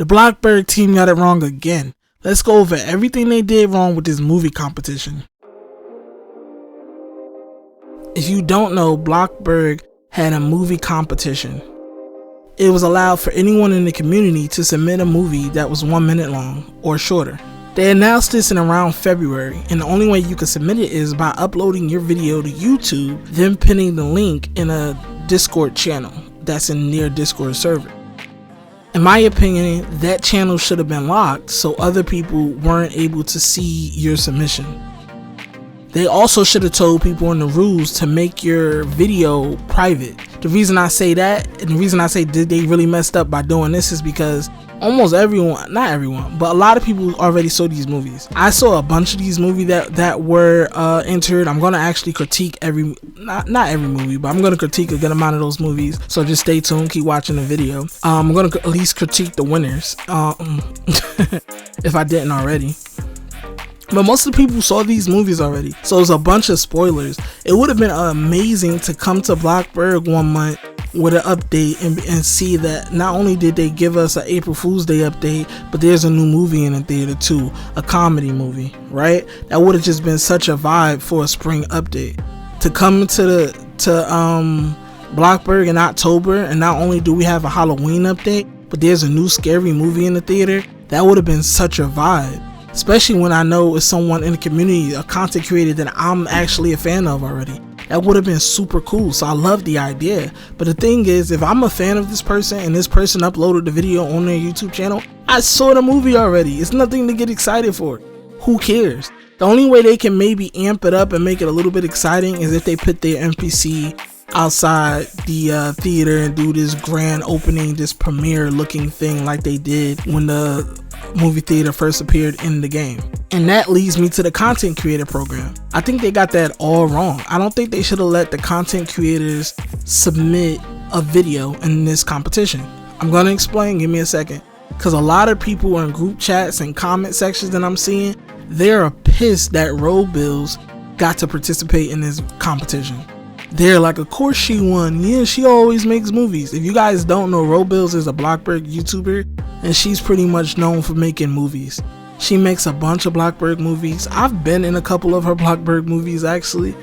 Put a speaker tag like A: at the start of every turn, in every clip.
A: The Bloxburg team got it wrong again. Let's go over everything they did wrong with this movie competition. If you don't know, Bloxburg had a movie competition. It was allowed for anyone in the community to submit a movie that was 1 minute long or shorter. They announced this in around February, and the only way you can submit it is by uploading your video to YouTube, then pinning the link in a Discord channel that's in their Discord server. In my opinion, that channel should have been locked so other people weren't able to see your submission. They also should have told people in the rules to make your video private. The reason I say that, and the reason I say did they really messed up by doing this, is because almost everyone, not everyone, but a lot of people already saw these movies. I saw a bunch of these movies that were entered. I'm gonna actually critique not every movie, but I'm gonna critique a good amount of those movies. So just stay tuned, keep watching the video. I'm gonna at least critique the winners, if I didn't already. But most of the people saw these movies already, so it's a bunch of spoilers. It would have been amazing to come to Bloxburg 1 month with an update and see that not only did they give us an April Fool's Day update, but there's a new movie in the theater too, a comedy movie, right? That would have just been such a vibe for a spring update. To come to Bloxburg in October, and not only do we have a Halloween update, but there's a new scary movie in the theater, that would have been such a vibe. Especially when I know it's someone in the community, a content creator that I'm actually a fan of already. That would have been super cool. So I love the idea. But the thing is, if I'm a fan of this person and this person uploaded the video on their YouTube channel, I saw the movie already. It's nothing to get excited for. Who cares? The only way they can maybe amp it up and make it a little bit exciting is if they put their NPC outside the theater and do this grand opening, this premiere looking thing like they did when the movie theater first appeared in the game. And that leads me to the content creator program. I think they got that all wrong. I don't think they should have let the content creators submit a video in this competition. I'm gonna explain, give me a second. Because a lot of people in group chats and comment sections that I'm seeing, they're pissed that Road Bills got to participate in this competition. They're like, of course she won. Yeah, she always makes movies. If you guys don't know, Road Bills is a Bloxburg YouTuber, and she's pretty much known for making movies. She makes a bunch of Bloxburg movies. I've been in a couple of her Bloxburg movies actually.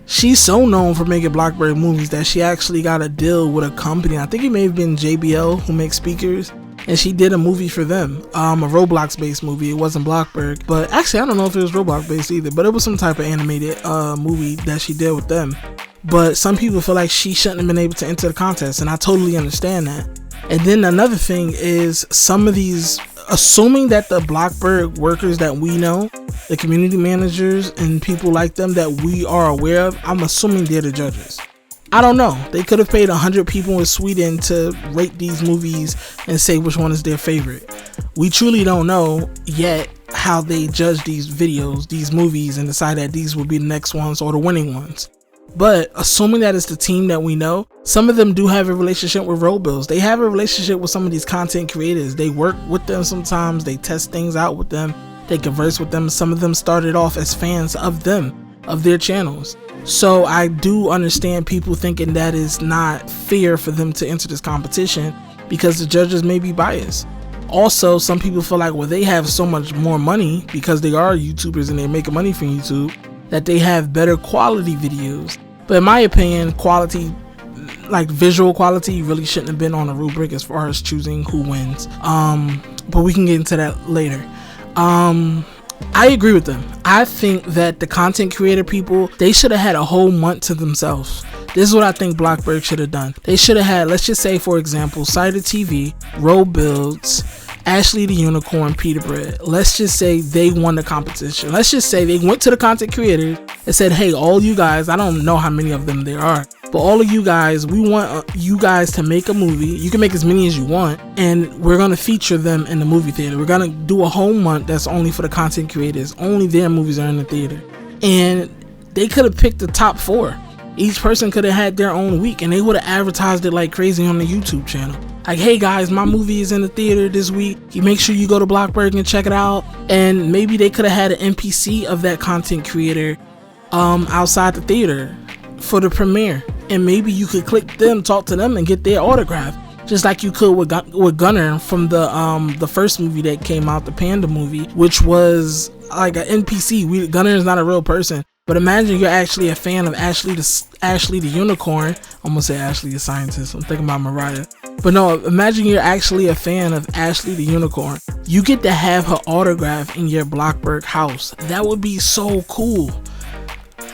A: She's so known for making Bloxburg movies that she actually got a deal with a company. I think it may have been JBL, who makes speakers, and she did a movie for them, a Roblox based movie. It wasn't Bloxburg, but actually I don't know if it was Roblox based either, but it was some type of animated movie that she did with them. But some people feel like she shouldn't have been able to enter the contest, and I totally understand that. And then another thing is, some of these, assuming that the Bloxburg workers that we know, the community managers and people like them that we are aware of, I'm assuming they're the judges. I don't know. They could have paid 100 people in Sweden to rate these movies and say which one is their favorite. We truly don't know yet how they judge these videos, these movies, and decide that these will be the next ones or the winning ones. But assuming that it's the team that we know, some of them do have a relationship with Road Bills. They have a relationship with some of these content creators. They work with them sometimes. They test things out with them. They converse with them. Some of them started off as fans of them, of their channels. So I do understand people thinking that is not fair for them to enter this competition because the judges may be biased. Also, some people feel like, well, they have so much more money because they are YouTubers and they're making money from YouTube, that they have better quality videos. But in my opinion, quality, like visual quality, really shouldn't have been on a rubric as far as choosing who wins. But we can get into that later. I agree with them. I think that the content creator people, they should have had a whole month to themselves. This is what I think Bloxburg should have done. They should have had, let's just say, for example, Cider TV, Road Builds, Ashley the Unicorn, Peter Bread. Let's just say they won the competition. Let's just say they went to the content creators and said, hey, all you guys, I don't know how many of them there are, but all of you guys, we want you guys to make a movie. You can make as many as you want, and we're going to feature them in the movie theater. We're going to do a whole month that's only for the content creators. Only their movies are in the theater. And they could have picked the top 4. Each person could have had their own week, and they would have advertised it like crazy on the YouTube channel. Like, hey guys, my movie is in the theater this week. You make sure you go to Bloxburg and check it out. And maybe they could have had an NPC of that content creator outside the theater for the premiere. And maybe you could click them, talk to them, and get their autograph. just like you could with Gunner from the first movie that came out, the Panda movie, which was like an NPC. Gunner is not a real person. But imagine you're actually a fan of Ashley the Unicorn. I'm gonna say Ashley the Scientist. I'm thinking about Mariah. But no, imagine you're actually a fan of Ashley the Unicorn. You get to have her autograph in your Bloxburg house. That would be so cool.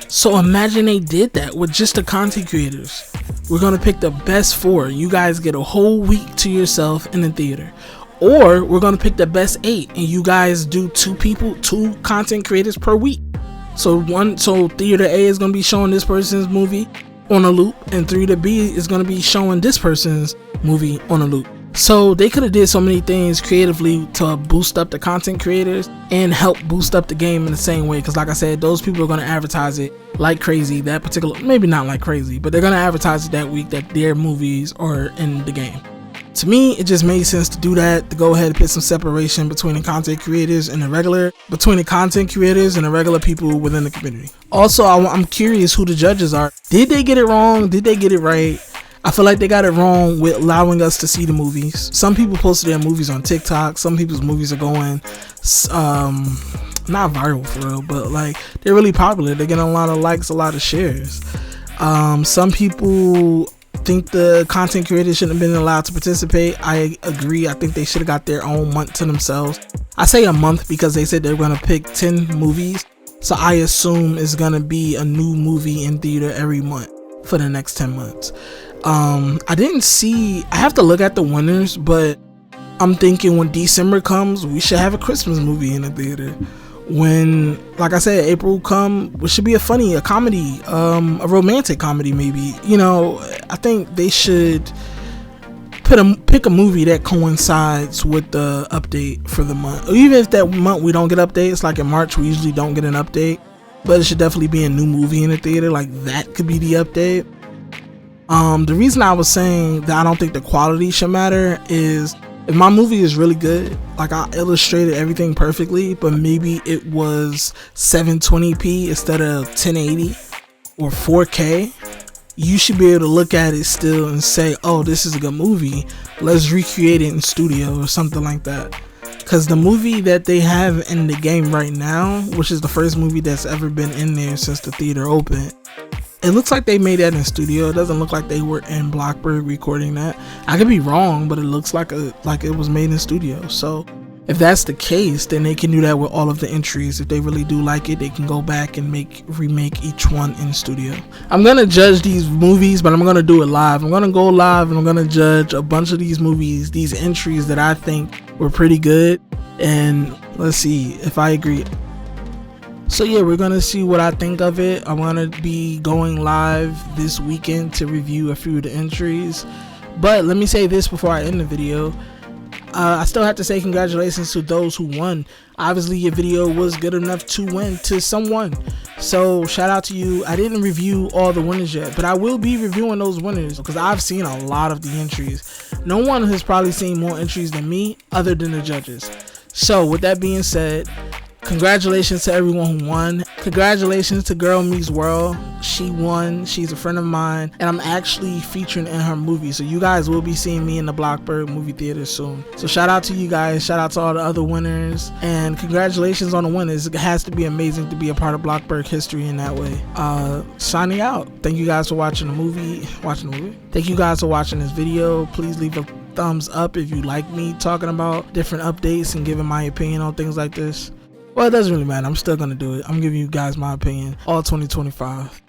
A: So imagine they did that with just the content creators. We're gonna pick the best 4. You guys get a whole week to yourself in the theater. Or we're gonna pick the best 8 and you guys do 2 content creators per week. So theater A is gonna be showing this person's movie on a loop, and theater B is gonna be showing this person's movie on a loop. So they could have did so many things creatively to boost up the content creators and help boost up the game in the same way. Because like I said, those people are gonna advertise it like crazy. That particular, maybe not like crazy, but they're gonna advertise it that week that their movies are in the game. To me, it just made sense to do that, to go ahead and put some separation between the content creators and the regular people within the community. Also, I'm curious who the judges are. Did they get it wrong? Did they get it right? I feel like they got it wrong with allowing us to see the movies. Some people posted their movies on TikTok. Some people's movies are going not viral for real, but like they're really popular. They're getting a lot of likes, a lot of shares. Some people think the content creators shouldn't have been allowed to participate. I agree. I think they should have got their own month to themselves. I say a month because they said they're going to pick 10 movies. So I assume it's going to be a new movie in theater every month for the next 10 months. I have to look at the winners, but I'm thinking when December comes, we should have a Christmas movie in the theater. When, like I said, April come, it should be a comedy, a romantic comedy maybe. You know, I think they should pick a movie that coincides with the update for the month. Or even if that month we don't get updates, like in March we usually don't get an update, but it should definitely be a new movie in the theater. Like that could be the update. The reason I was saying that I don't think the quality should matter is if my movie is really good, like I illustrated everything perfectly, but maybe it was 720p instead of 1080 or 4K, you should be able to look at it still and say, oh, this is a good movie. Let's recreate it in studio or something like that. Because the movie that they have in the game right now, which is the first movie that's ever been in there since the theater opened, it looks like they made that in studio. It doesn't look like they were in Bloxburg recording that. I could be wrong, but it looks like it was made in studio. So if that's the case, then they can do that with all of the entries. If they really do like it, they can go back and remake each one in studio. I'm gonna judge these movies, but I'm gonna do it live. I'm gonna go live and I'm gonna judge a bunch of these movies, these entries that I think were pretty good, and let's see if I agree. So yeah, we're gonna see what I think of it. I'm gonna be going live this weekend to review a few of the entries. But let me say this before I end the video. I still have to say congratulations to those who won. Obviously your video was good enough to win to someone. So shout out to you. I didn't review all the winners yet, but I will be reviewing those winners because I've seen a lot of the entries. No one has probably seen more entries than me other than the judges. So with that being said, congratulations to everyone who won. Congratulations to Girl Meets World. She won. She's a friend of mine, and I'm actually featuring in her movie. So you guys will be seeing me in the Bloxburg movie theater soon. So shout out to you guys. Shout out to all the other winners, and congratulations on the winners. It has to be amazing to be a part of Bloxburg history in that way. Signing out. Thank you guys for watching the movie. Thank you guys for watching this video. Please leave a thumbs up if you like me talking about different updates and giving my opinion on things like this. Well, it doesn't really matter. I'm still going to do it. I'm giving you guys my opinion all 2025.